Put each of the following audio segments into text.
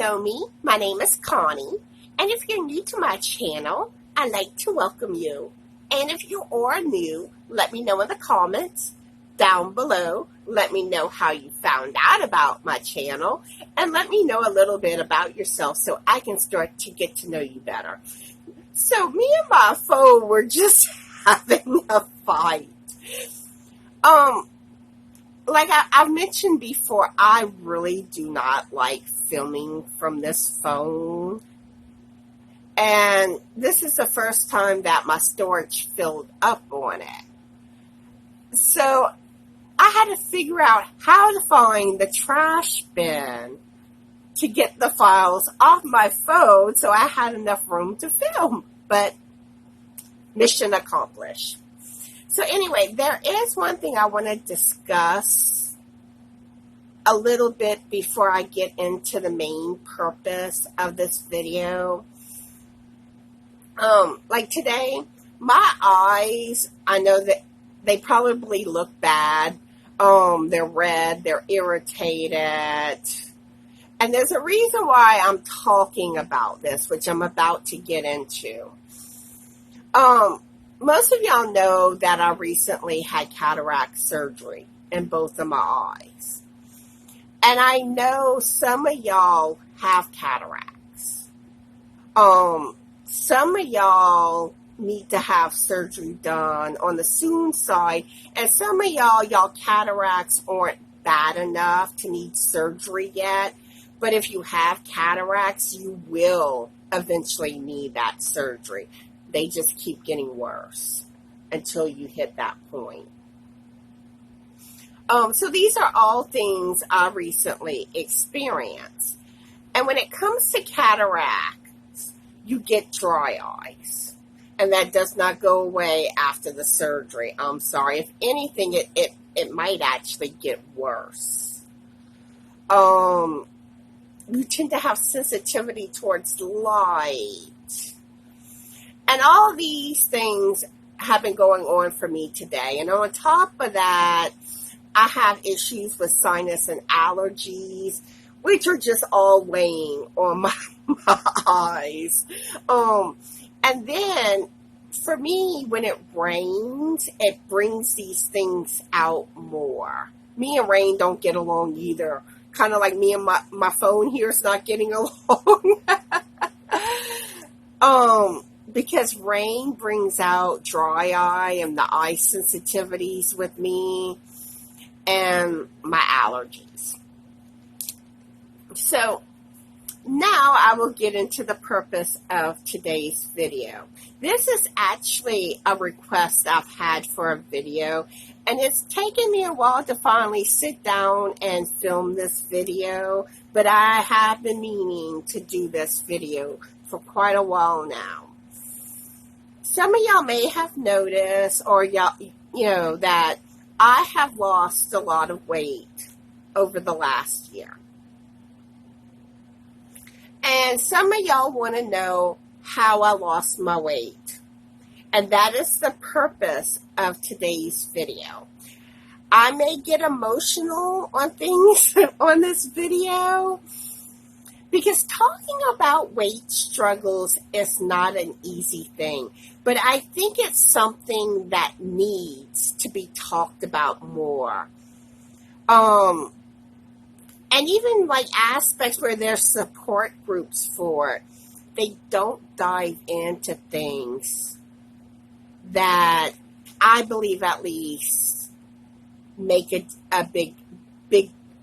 know me, my name is Connie, and if you're new to my channel, I'd like to welcome you. And if you are new, let me know in the comments down below. Let me know how you found out about my channel, and let me know a little bit about yourself so I can start to get to know you better. So me and my phone were just having a fight. Like I've mentioned before, I really do not like filming from this phone. And this is the first time that my storage filled up on it. So I had to figure out how to find the trash bin to get the files off my phone so I had enough room to film. But mission accomplished. So anyway, there is one thing I want to discuss a little bit before I get into the main purpose of this video. Like today, my eyes, I know that they probably look bad. They're red, they're irritated. And there's a reason why I'm talking about this, which I'm about to get into. Most of y'all know that I recently had cataract surgery in both of my eyes. And I know some of y'all have cataracts. Some of y'all need to have surgery done on the soon side. And some of y'all cataracts aren't bad enough to need surgery yet. But if you have cataracts, you will eventually need that surgery. They just keep getting worse until you hit that point. So these are all things I recently experienced. And when it comes to cataracts, you get dry eyes. And that does not go away after the surgery. I'm sorry. If anything, it might actually get worse. You tend to have sensitivity towards light. And all these things have been going on for me today. And on top of that, I have issues with sinus and allergies, which are just all weighing on my eyes. And then, for me, when it rains, it brings these things out more. Me and rain don't get along either. Kind of like me and my phone here is not getting along. Because rain brings out dry eye and the eye sensitivities with me and my allergies. So now I will get into the purpose of today's video. This is actually a request I've had for a video, and it's taken me a while to finally sit down and film this video, but I have been meaning to do this video for quite a while now. Some of y'all may have noticed, or y'all, that I have lost a lot of weight over the last year. And some of y'all want to know how I lost my weight. And that is the purpose of today's video. I may get emotional on things on this video, because talking about weight struggles is not an easy thing. But I think it's something that needs to be talked about more. And even like aspects where there's support groups for it, they don't dive into things that I believe at least make a big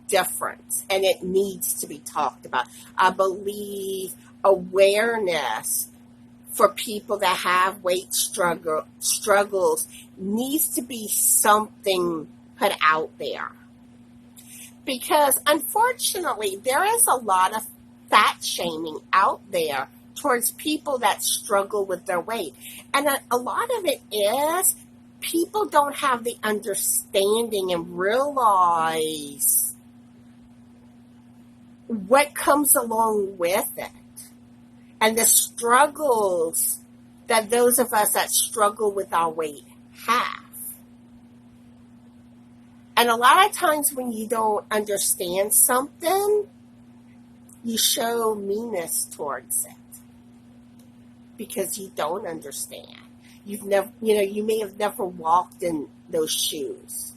difference, and it needs to be talked about. I believe awareness for people that have weight struggles needs to be something put out there. Because unfortunately, there is a lot of fat shaming out there towards people that struggle with their weight. And a lot of it is people don't have the understanding and realize what comes along with it, and the struggles that those of us that struggle with our weight have. And a lot of times when you don't understand something, you show meanness towards it because you don't understand. You've never, you may have never walked in those shoes.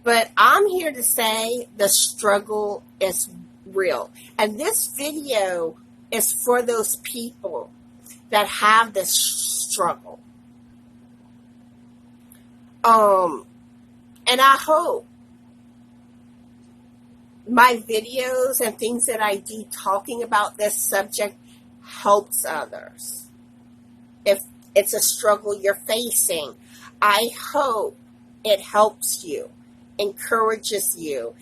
But I'm here to say the struggle is real. And this video is for those people that have this struggle. And I hope my videos and things that I do talking about this subject helps others. If it's a struggle you're facing, I hope it helps you, encourages you,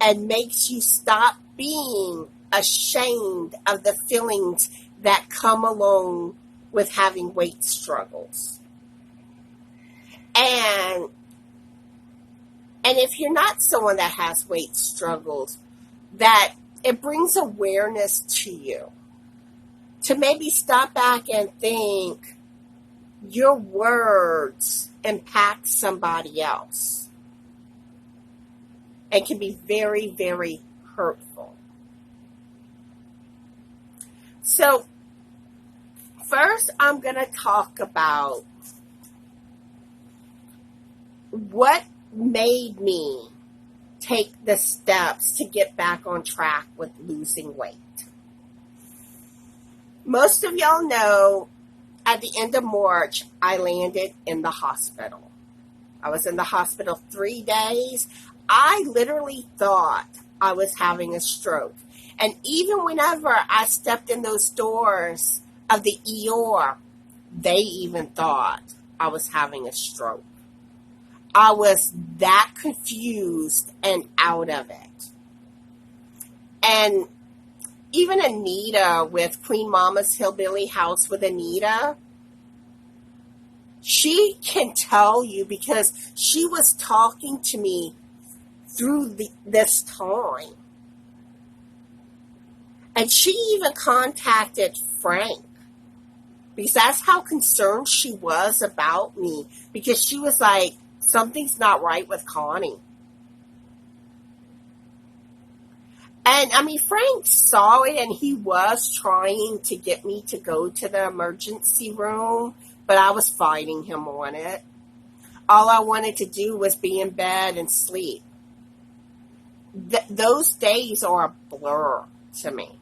and makes you stop being ashamed of the feelings that come along with having weight struggles. And if you're not someone that has weight struggles, that it brings awareness to you to maybe stop back and think your words impact somebody else and can be very, very hurtful. So first, I'm going to talk about what made me take the steps to get back on track with losing weight. Most of y'all know at the end of March, I landed in the hospital. I was in the hospital 3 days. I literally thought I was having a stroke. And even whenever I stepped in those doors of the ER, they even thought I was having a stroke. I was that confused and out of it. And even Anita with Queen Mama's Hillbilly House with Anita, she can tell you because she was talking to me through this time. And she even contacted Frank because that's how concerned she was about me, because she was like, something's not right with Connie. And I mean, Frank saw it and he was trying to get me to go to the emergency room, but I was fighting him on it. All I wanted to do was be in bed and sleep. Those days are a blur to me.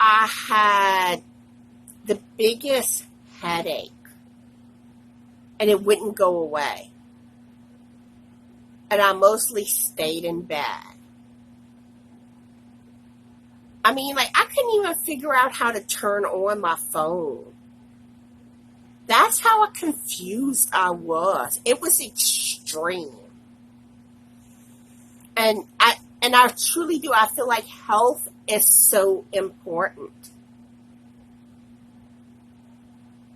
I had the biggest headache and it wouldn't go away. And I mostly stayed in bed. I mean, like, I couldn't even figure out how to turn on my phone. That's how confused I was. It was extreme. And I truly do. I feel like health is so important.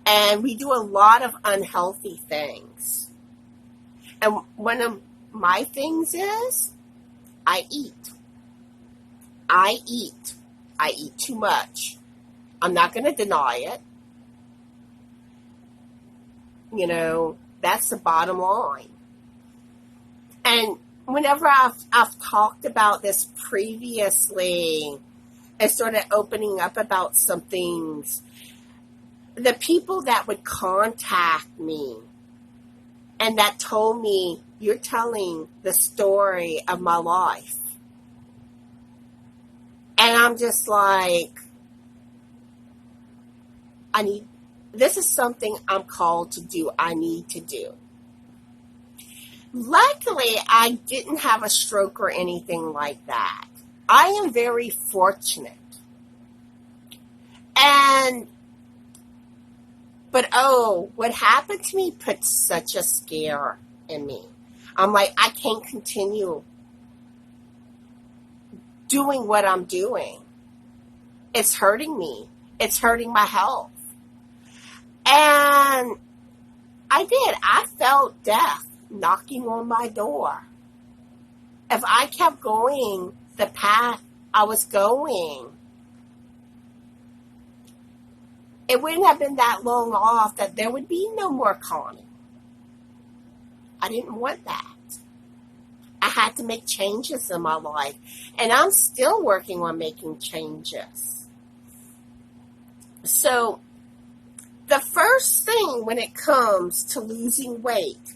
And we do a lot of unhealthy things. And one of my things is I eat. I eat too much. I'm not going to deny it. You know, that's the bottom line. And whenever I've talked about this previously, I started opening up about some things. The people that would contact me and that told me, you're telling the story of my life. And I'm just like, this is something I'm called to do. I need to do. Luckily, I didn't have a stroke or anything like that. I am very fortunate. But what happened to me put such a scare in me. I'm like, I can't continue doing what I'm doing. It's hurting me. It's hurting my health. And I did. I felt death knocking on my door. If I kept going the path I was going, it wouldn't have been that long off that there would be no more Connie. I didn't want that. I had to make changes in my life. And I'm still working on making changes. So, the first thing when it comes to losing weight,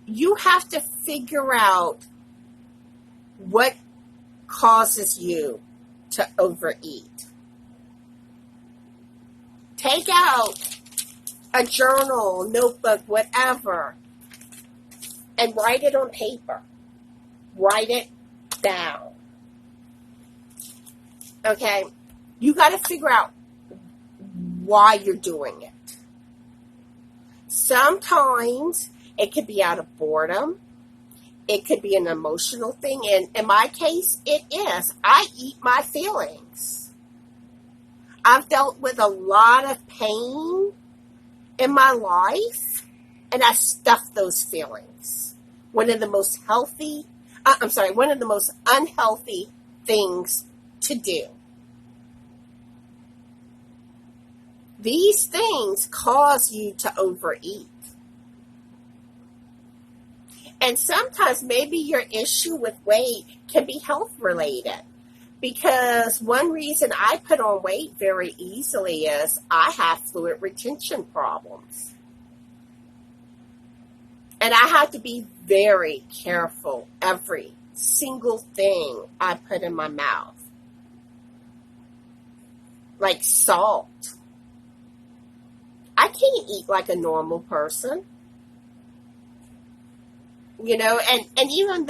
you have to figure out what causes you to overeat. Take out a journal, notebook, whatever, and write it on paper. Write it down. Okay? You got to figure out why you're doing it. Sometimes it could be out of boredom. It could be an emotional thing. And in my case, it is. I eat my feelings. I've dealt with a lot of pain in my life, and I stuff those feelings. One of the most unhealthy things to do. These things cause you to overeat. And sometimes maybe your issue with weight can be health related. Because one reason I put on weight very easily is I have fluid retention problems. And I have to be very careful every single thing I put in my mouth. Like salt. I can't eat like a normal person. You know, and even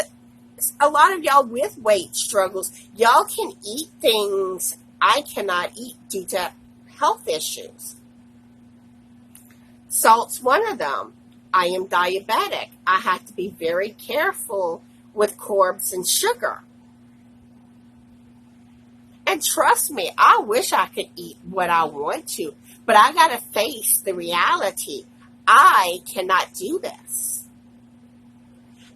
a lot of y'all with weight struggles, y'all can eat things I cannot eat due to health issues. Salt's one of them. I am diabetic. I have to be very careful with carbs and sugar. And trust me, I wish I could eat what I want to, but I got to face the reality. I cannot do this.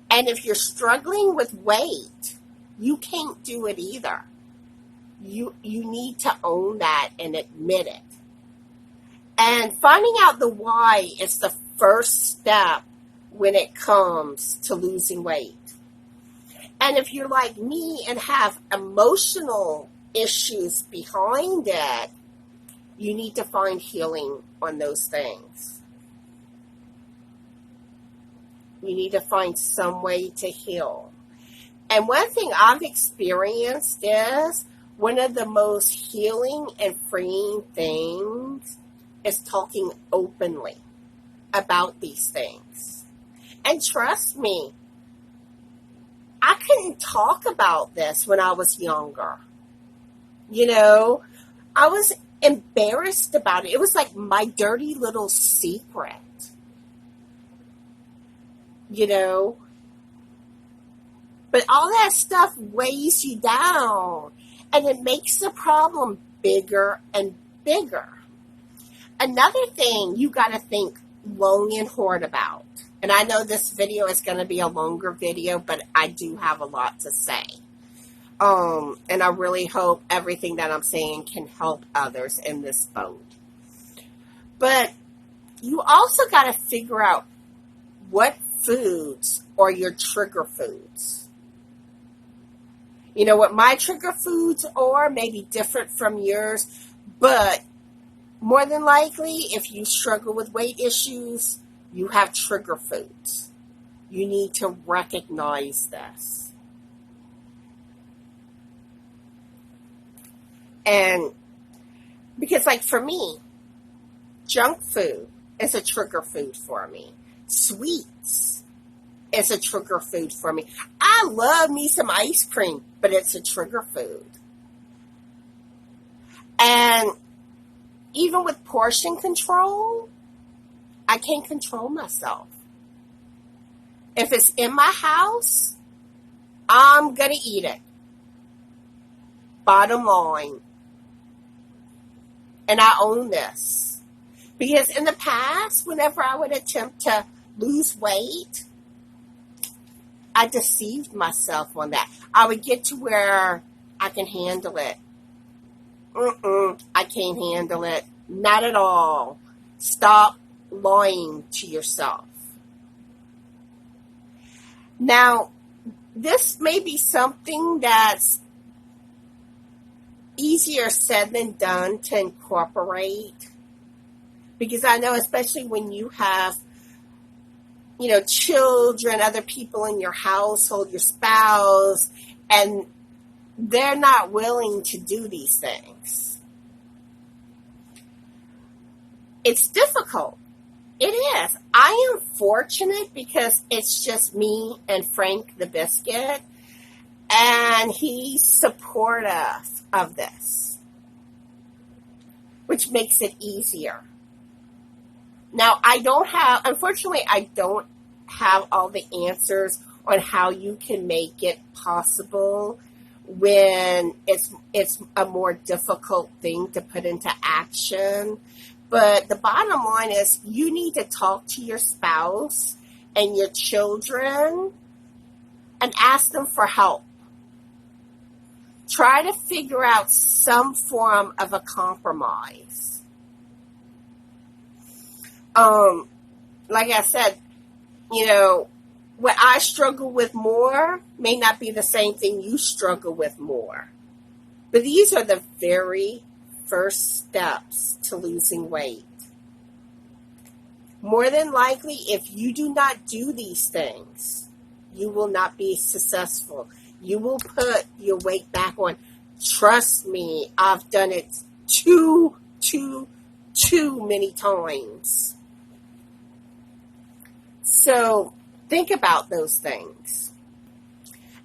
And if you're struggling with weight, you can't do it either. You need to own that and admit it. And finding out the why is the first step when it comes to losing weight. And if you're like me and have emotional issues behind it, you need to find healing on those things. You need to find some way to heal. And one thing I've experienced is one of the most healing and freeing things is talking openly about these things. And trust me, I couldn't talk about this when I was younger. You know, I was embarrassed about it. It was like my dirty little secret. You know, but all that stuff weighs you down and it makes the problem bigger and bigger. Another thing you got to think long and hard about, and I know this video is going to be a longer video, but I do have a lot to say. And I really hope everything that I'm saying can help others in this boat. But you also got to figure out what foods are your trigger foods. You know what my trigger foods are, maybe different from yours, but more than likely, if you struggle with weight issues, you have trigger foods. You need to recognize this. And because like for me, junk food is a trigger food for me. Sweets is a trigger food for me. I love me some ice cream, but it's a trigger food. And even with portion control, I can't control myself. If it's in my house, I'm going to eat it. Bottom line. And I own this. Because in the past, whenever I would attempt to lose weight, I deceived myself on that. I would get to where I can handle it. I can't handle it. Not at all. Stop lying to yourself. Now, this may be something that's easier said than done to incorporate, because I know, especially when you have, children, other people in your household, your spouse, and they're not willing to do these things. It's difficult. It is. I am fortunate because it's just me and Frank the Biscuit, and he's supportive of this, which makes it easier. Now, unfortunately, I don't have all the answers on how you can make it possible when it's a more difficult thing to put into action. But the bottom line is you need to talk to your spouse and your children and ask them for help. Try to figure out some form of a compromise. Like I said, what I struggle with more may not be the same thing you struggle with more. But these are the very first steps to losing weight. More than likely, if you do not do these things, you will not be successful. You will put your weight back on. Trust me, I've done it too many times. So think about those things.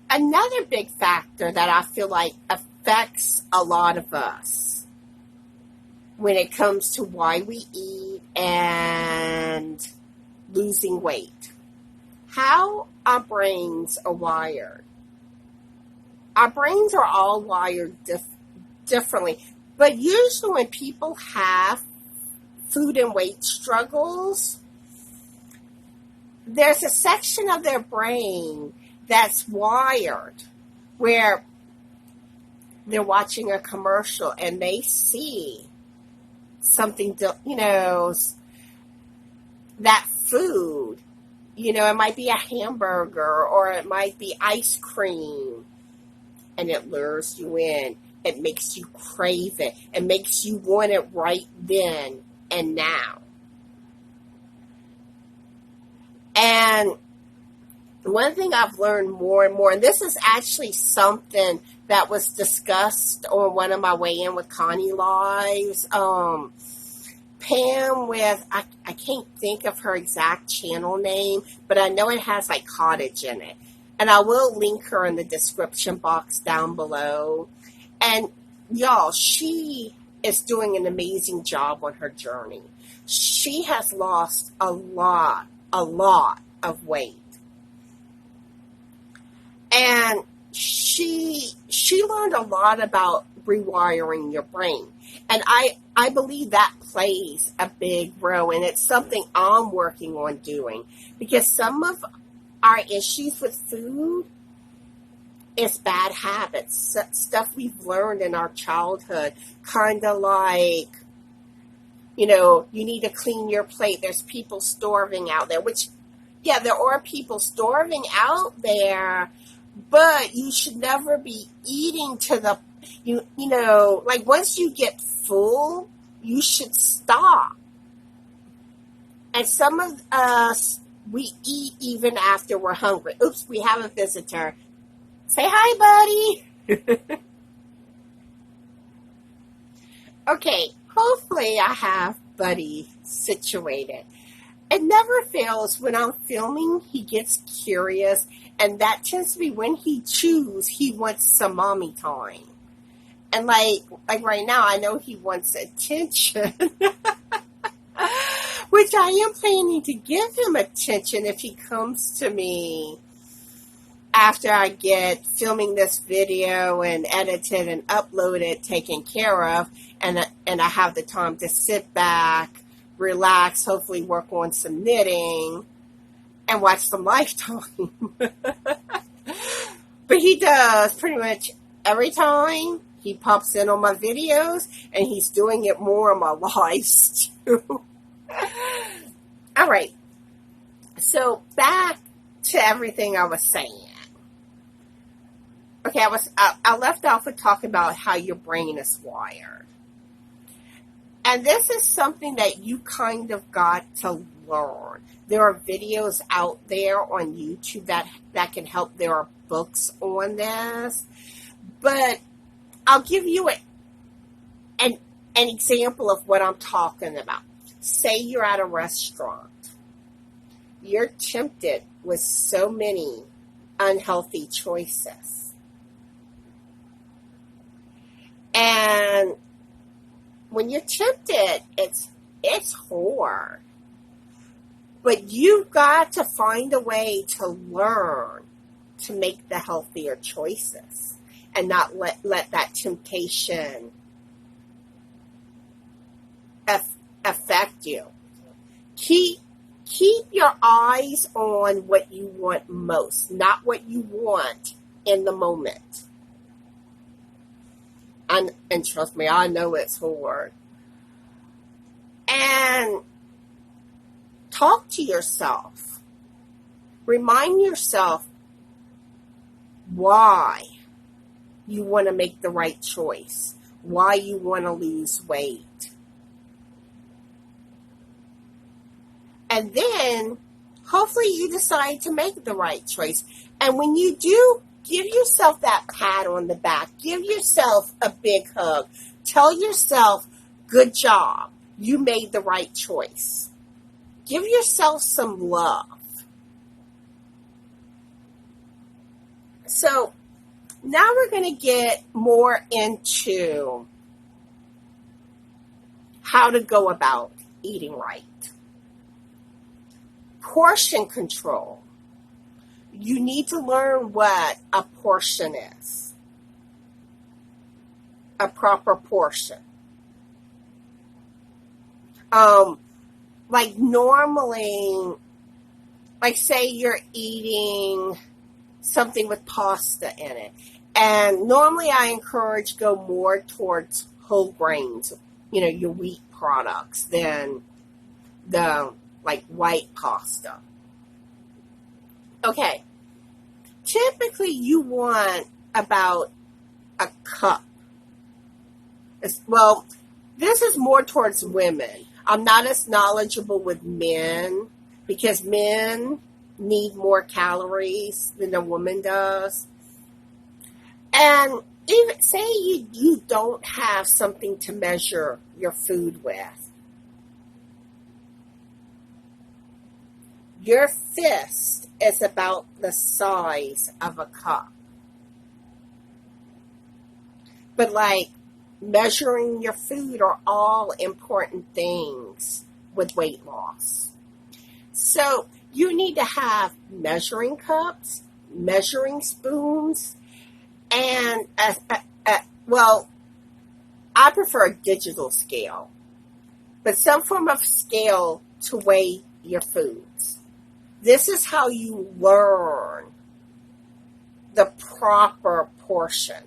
Another big factor that I feel like affects a lot of us when it comes to why we eat and losing weight, how our brains are wired. Our brains are all wired differently, but usually when people have food and weight struggles, there's a section of their brain that's wired where they're watching a commercial and they see something, that food, it might be a hamburger or it might be ice cream, and it lures you in. It makes you crave it. It makes you want it right then and now. And one thing I've learned more and more, and this is actually something that was discussed on one of my Weigh In with Connie lives. Pam with, I can't think of her exact channel name, but I know it has like cottage in it. And I will link her in the description box down below. And y'all, she is doing an amazing job on her journey. She has lost a lot of weight. And she learned a lot about rewiring your brain. And I believe that plays a big role, and it's something I'm working on doing, because some of our issues with food is bad habits, stuff we've learned in our childhood, kind of like, you need to clean your plate. There's people starving out there, which, yeah, there are people starving out there, but you should never be eating to the, like once you get full, you should stop. And some of us, we eat even after we're hungry. Oops, we have a visitor. Say hi, buddy. Okay, hopefully I have Buddy situated. It never fails when I'm filming, he gets curious, and that tends to be when he wants some mommy time. And like right now, I know he wants attention, which I am planning to give him attention if he comes to me after I get filming this video and edited and uploaded, taken care of, and I have the time to sit back, relax, hopefully work on some knitting, and watch some Lifetime. But he does pretty much every time. He pops in on my videos, and he's doing it more on my lives, too. All right. So back to everything I was saying. Okay, I left off with talking about how your brain is wired. And this is something that you kind of got to learn. There are videos out there on YouTube that can help. There are books on this. But I'll give you an example of what I'm talking about. Say you're at a restaurant. You're tempted with so many unhealthy choices. And when you're tempted, it's hard. But you've got to find a way to learn to make the healthier choices and not let that temptation affect you. Keep your eyes on what you want most, not what you want in the moment. And trust me, I know it's hard. And talk to yourself. Remind yourself why you want to make the right choice, why you want to lose weight. And then, hopefully you decide to make the right choice. And when you do, give yourself that pat on the back. Give yourself a big hug. Tell yourself, good job. You made the right choice. Give yourself some love. So, now we're going to get more into how to go about eating right. Portion control. You need to learn what a portion is. A proper portion. Like normally, like say you're eating something with pasta in it. And normally I encourage go more towards whole grains, your wheat products than the like white pasta. Okay. Typically you want about a cup. Well, this is more towards women. I'm not as knowledgeable with men because men need more calories than a woman does. And even say you don't have something to measure your food with. Your fist is about the size of a cup. But like measuring your food are all important things with weight loss. So you need to have measuring cups, measuring spoons, and I prefer a digital scale, but some form of scale to weigh your foods. This is how you learn the proper portion.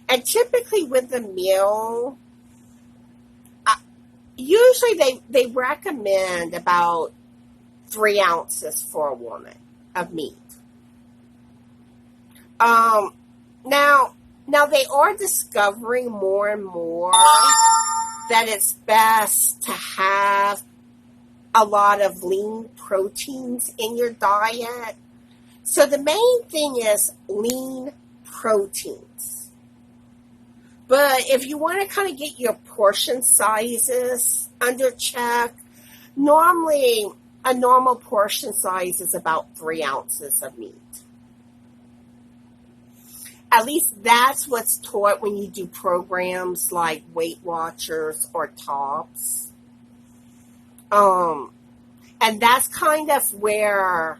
And typically with the meal, usually they recommend about 3 ounces for a woman of meat. Now they are discovering more and more that it's best to have a lot of lean proteins in your diet. So the main thing is lean proteins. But if you want to kind of get your portion sizes under check, normally a normal portion size is about 3 ounces of meat. At least that's what's taught when you do programs like Weight Watchers or Tops. And that's kind of where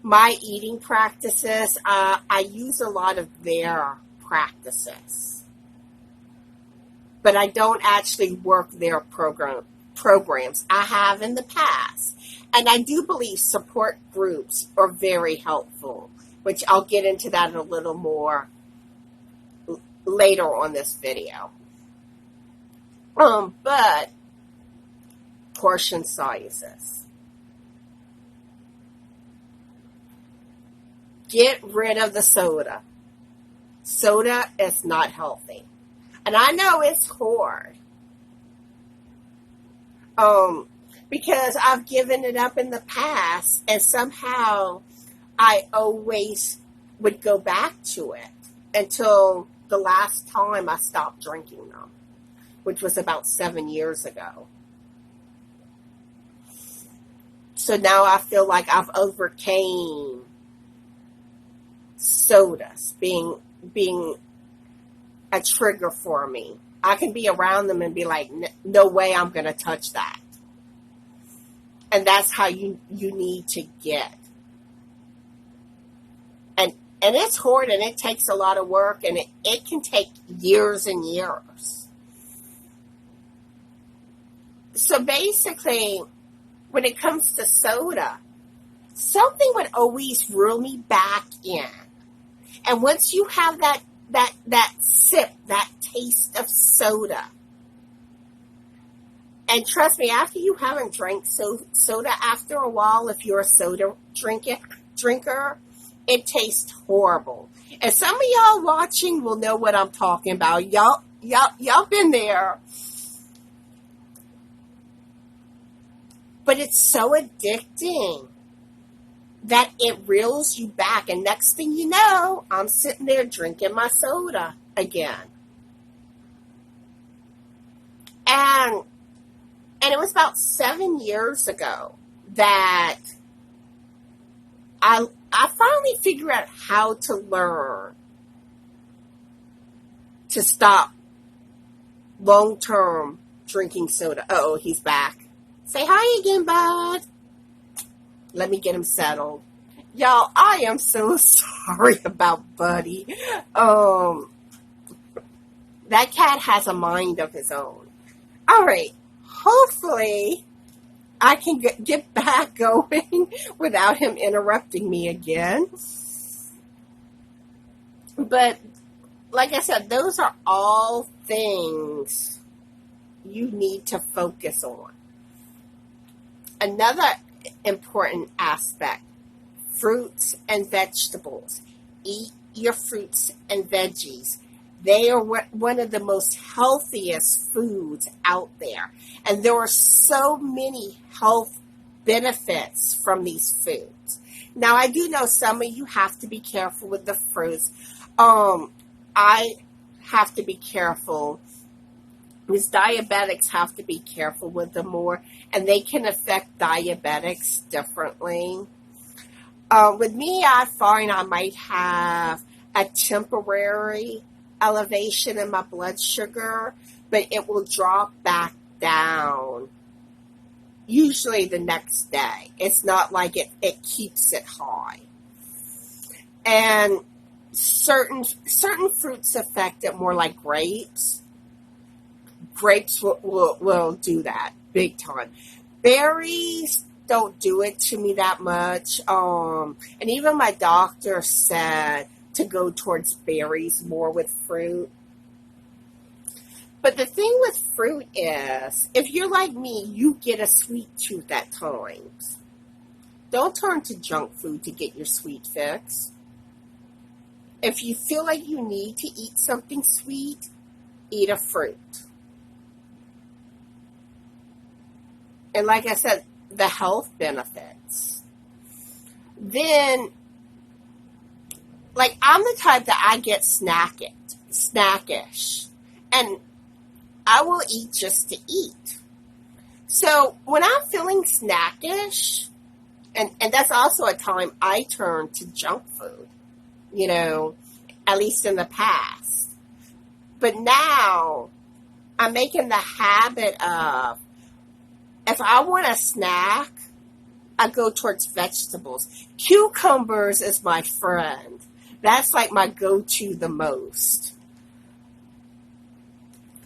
my eating practices, I use a lot of their practices. But I don't actually work their programs. I have in the past. And I do believe support groups are very helpful, which I'll get into that a little more later on this video. But portion sizes. Get rid of the soda. Soda is not healthy. And I know it's hard. Because I've given it up in the past, and somehow I always would go back to it until the last time I stopped drinking them, which was about 7 years ago. So now I feel like I've overcame sodas being a trigger for me. I can be around them and be like, no way I'm going to touch that. And that's how you need to get. And it's hard, and it takes a lot of work, and it can take years and years. So basically, when it comes to soda, something would always reel me back in. And once you have that sip, that taste of soda, and trust me, after you haven't drank soda after a while, if you're a soda drinker, it tastes horrible. And some of y'all watching will know what I'm talking about. Y'all been there. But it's so addicting that it reels you back. And next thing you know, I'm sitting there drinking my soda again. And it was about 7 years ago that I finally figured out how to learn to stop long-term drinking soda. Uh-oh, he's back. Say hi again, bud. Let me get him settled. Y'all, I am so sorry about Buddy. That cat has a mind of his own. All right. Hopefully, I can get back going without him interrupting me again. But, like I said, those are all things you need to focus on. Another important aspect, fruits and vegetables. Eat your fruits and veggies. They are one of the most healthiest foods out there. And there are so many health benefits from these foods. Now, I do know some of you have to be careful with the fruits. I have to be careful. Because diabetics have to be careful with them more. And they can affect diabetics differently. With me, I find I might have a temporary elevation in my blood sugar, but it will drop back down usually the next day. It's not like it keeps it high. And certain fruits affect it more, like grapes. Grapes will do that big time. Berries don't do it to me that much. And even my doctor said to go towards berries more with fruit. But the thing with fruit is, if you're like me, you get a sweet tooth at times. Don't turn to junk food to get your sweet fix. If you feel like you need to eat something sweet, eat a fruit. And like I said, the health benefits. Then, like, I'm the type that I get snackish. And I will eat just to eat. So when I'm feeling snackish, and that's also a time I turn to junk food, at least in the past. But now I'm making the habit of, if I want a snack, I go towards vegetables. Cucumbers is my friend. That's like my go-to the most.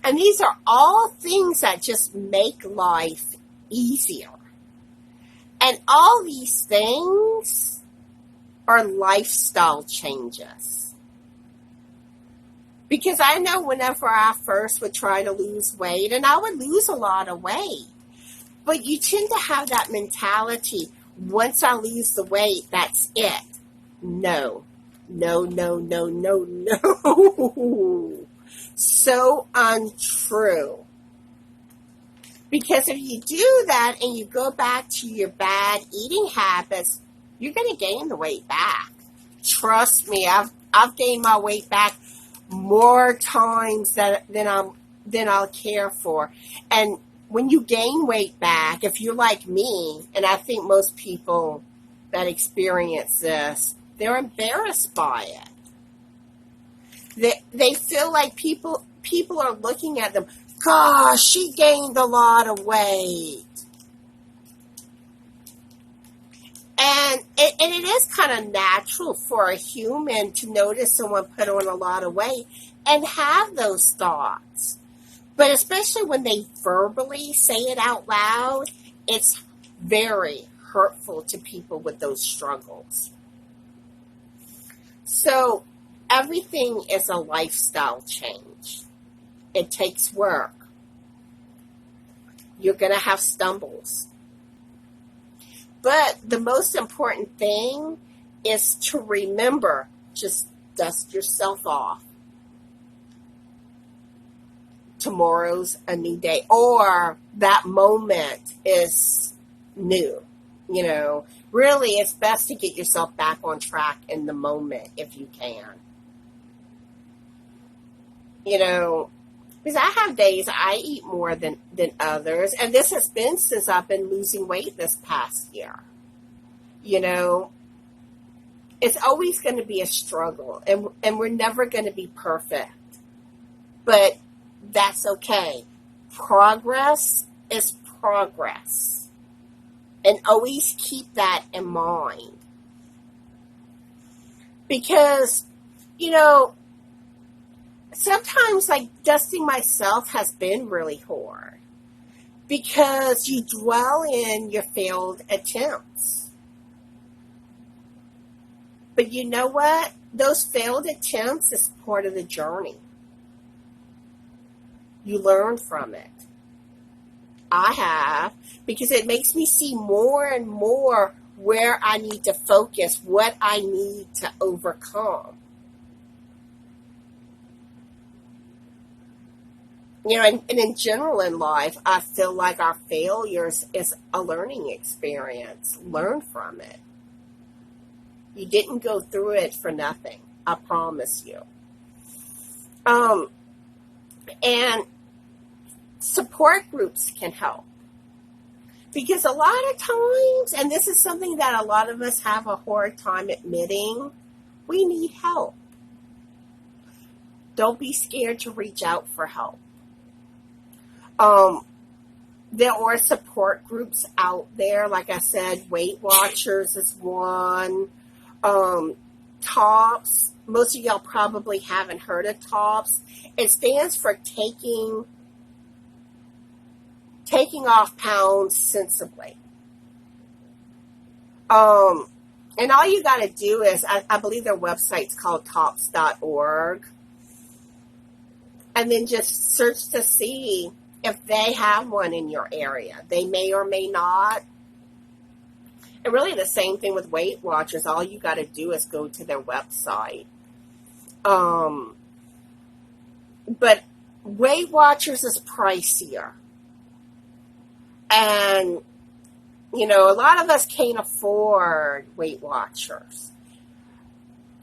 And these are all things that just make life easier. And all these things are lifestyle changes. Because I know whenever I first would try to lose weight, and I would lose a lot of weight, but you tend to have that mentality, once I lose the weight, that's it. No. No, no, no, no, no. So untrue. Because if you do that and you go back to your bad eating habits, you're going to gain the weight back. Trust me, I've gained my weight back more times than I'll care for. And when you gain weight back, if you're like me, and I think most people that experience this, they're embarrassed by it. They feel like people are looking at them. Gosh, she gained a lot of weight. And it is kind of natural for a human to notice someone put on a lot of weight and have those thoughts. But especially when they verbally say it out loud, it's very hurtful to people with those struggles. So everything is a lifestyle change. It takes work. You're going to have stumbles. But the most important thing is to remember, just dust yourself off. Tomorrow's a new day, or that moment is new. You know, really, it's best to get yourself back on track in the moment if you can. You know, because I have days I eat more than others, and this has been since I've been losing weight this past year. You know, it's always going to be a struggle, and we're never going to be perfect. But that's okay. Progress is progress. And always keep that in mind. Because, you know, sometimes like dusting myself has been really hard. Because you dwell in your failed attempts. But you know what? Those failed attempts is part of the journey. You learn from it. I have, because it makes me see more and more where I need to focus, what I need to overcome. You know, and in general in life, I feel like our failures is a learning experience. Learn from it. You didn't go through it for nothing. I promise you. And support groups can help. Because a lot of times, and this is something that a lot of us have a hard time admitting, we need help. Don't be scared to reach out for help. There are support groups out there. Like I said, Weight Watchers is one. TOPS. Most of y'all probably haven't heard of TOPS. It stands for taking off pounds sensibly. And all you got to do is, I believe their website's called tops.org. And then just search to see if they have one in your area. They may or may not. And really the same thing with Weight Watchers. All you got to do is go to their website. But Weight Watchers is pricier. And, you know, a lot of us can't afford Weight Watchers.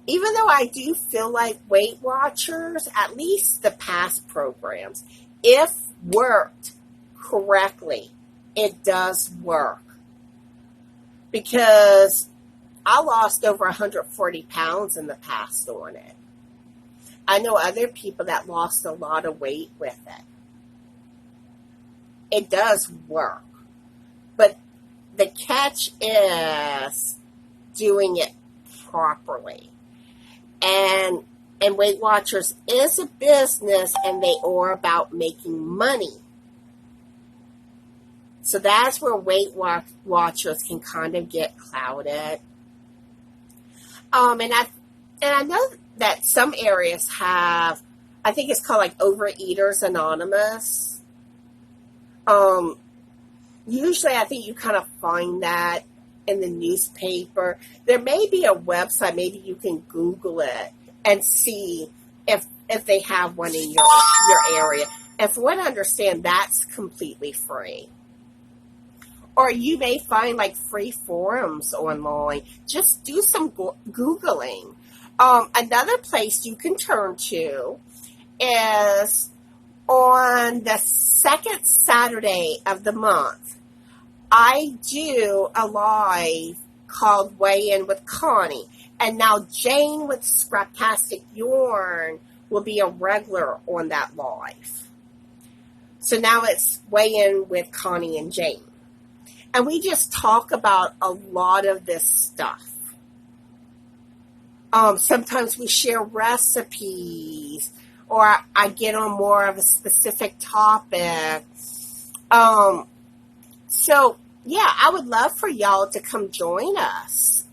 Even though I do feel like Weight Watchers, at least the past programs, if worked correctly, it does work. Because I lost over 140 pounds in the past on it. I know other people that lost a lot of weight with it. It does work. But the catch is doing it properly. And Weight Watchers is a business, and they are about making money. So that's where Weight Watchers can kind of get clouded. And I know that some areas have, I think it's called like Overeaters Anonymous. Usually I think you kind of find that in the newspaper. There may be a website, maybe you can Google it and see if they have one in your area. And from what I understand, that's completely free. Or you may find like free forums online. Just do some Googling. Another place you can turn to is on the second Saturday of the month. I do a live called Weigh In with Connie. And now Jane with Scraptastic Yarn will be a regular on that live. So now it's Weigh In with Connie and Jane. And we just talk about a lot of this stuff. Sometimes we share recipes, or I get on more of a specific topic. So, yeah, I would love for y'all to come join us.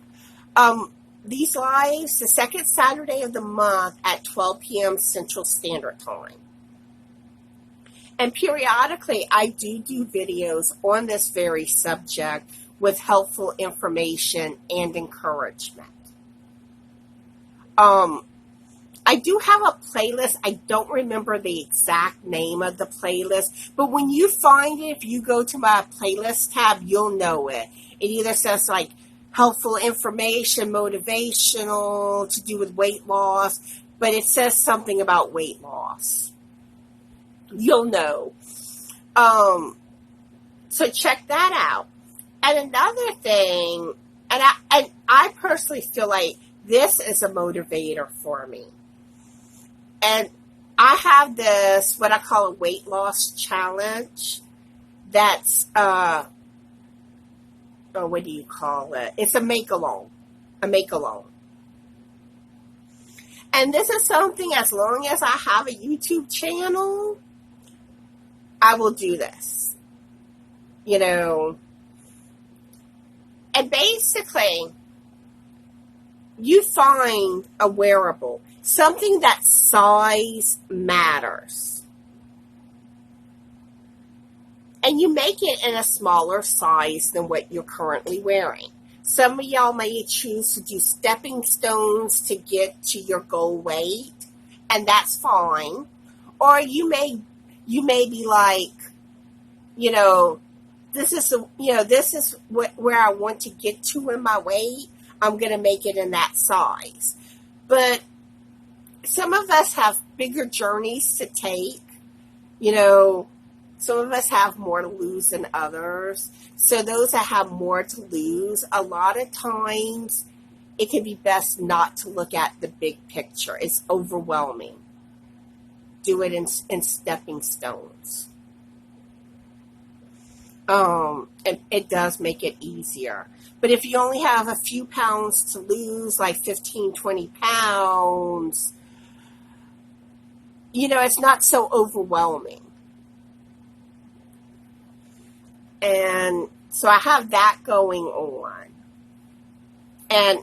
These lives, the second Saturday of the month at 12 p.m. Central Standard Time. And periodically, I do videos on this very subject with helpful information and encouragement. I do have a playlist. I don't remember the exact name of the playlist, but when you find it, if you go to my playlist tab, you'll know it. It either says like helpful information, motivational, to do with weight loss, but it says something about weight loss. You'll know. So check that out. And another thing, and I personally feel like this is a motivator for me. And I have this, what I call a weight loss challenge. That's, what do you call it? It's a make-alone. And this is something, as long as I have a YouTube channel, I will do this. You know. And basically, you find a wearable, something that size matters. And you make it in a smaller size than what you're currently wearing. Some of y'all may choose to do stepping stones to get to your goal weight, and that's fine. Or you may be like, this is where I want to get to in my weight. I'm going to make it in that size. But some of us have bigger journeys to take. Some of us have more to lose than others. So those that have more to lose, a lot of times it can be best not to look at the big picture. It's overwhelming. Do it in stepping stones. It does make it easier. But if you only have a few pounds to lose, like 15, 20 pounds, it's not so overwhelming. And so I have that going on. And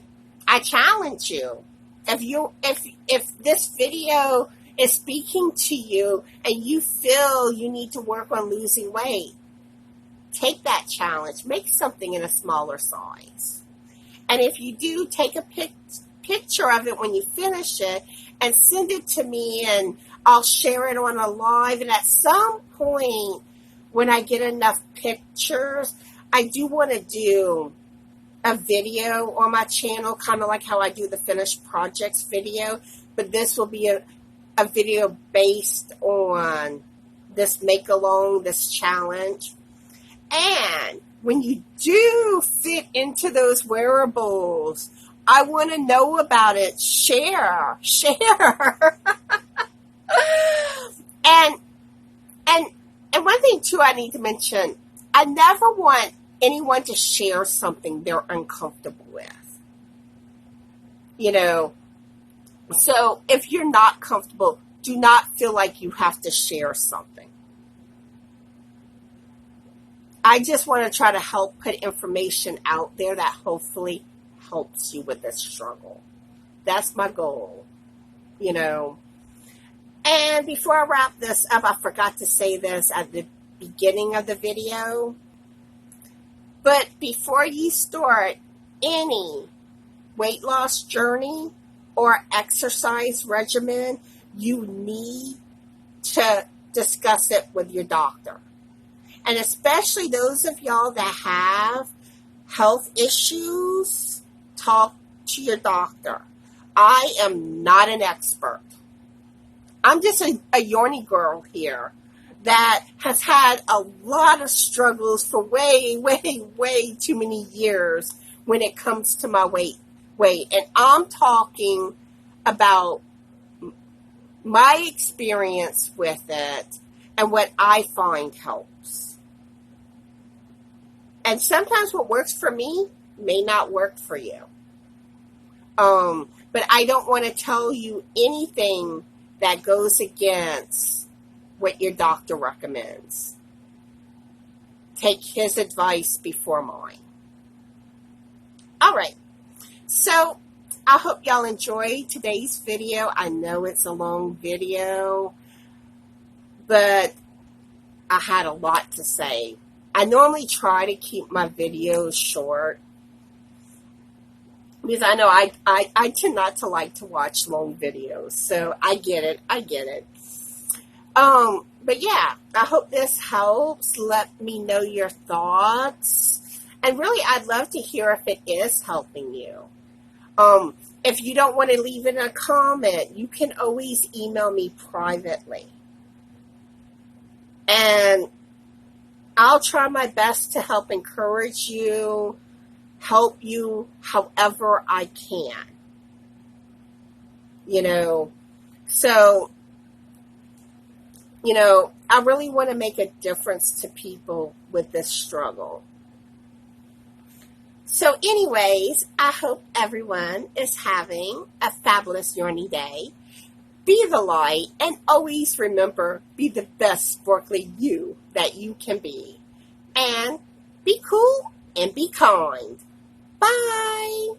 I challenge you, if this video is speaking to you and you feel you need to work on losing weight, take that challenge. Make something in a smaller size. And if you do, take a picture of it when you finish it and send it to me, and I'll share it on a live. And at some point, when I get enough pictures, I do want to do a video on my channel, kind of like how I do the finished projects video. But this will be a video based on this make-along, this challenge. And when you do fit into those wearables, I want to know about it. Share. And one thing too I need to mention, I never want anyone to share something they're uncomfortable with. So if you're not comfortable, do not feel like you have to share something. I just want to try to help put information out there that hopefully helps you with this struggle. That's my goal, And before I wrap this up, I forgot to say this at the beginning of the video. But before you start any weight loss journey or exercise regimen, you need to discuss it with your doctor. And especially those of y'all that have health issues, talk to your doctor. I am not an expert. I'm just a Yorny girl here that has had a lot of struggles for way too many years when it comes to my weight. And I'm talking about my experience with it and what I find helps. And sometimes what works for me may not work for you. But I don't want to tell you anything that goes against what your doctor recommends. Take his advice before mine. All right. So I hope y'all enjoyed today's video. I know it's a long video, but I had a lot to say. I normally try to keep my videos short because I know I tend not to like to watch long videos. So I get it. But yeah, I hope this helps. Let me know your thoughts. And really, I'd love to hear if it is helping you. If you don't want to leave it in a comment, you can always email me privately. And I'll try my best to help encourage you, help you however I can. So, I really want to make a difference to people with this struggle. So anyways, I hope everyone is having a fabulous Yorny day. Be the light, and always remember, be the best sparkly you that you can be. And be cool and be kind. Bye.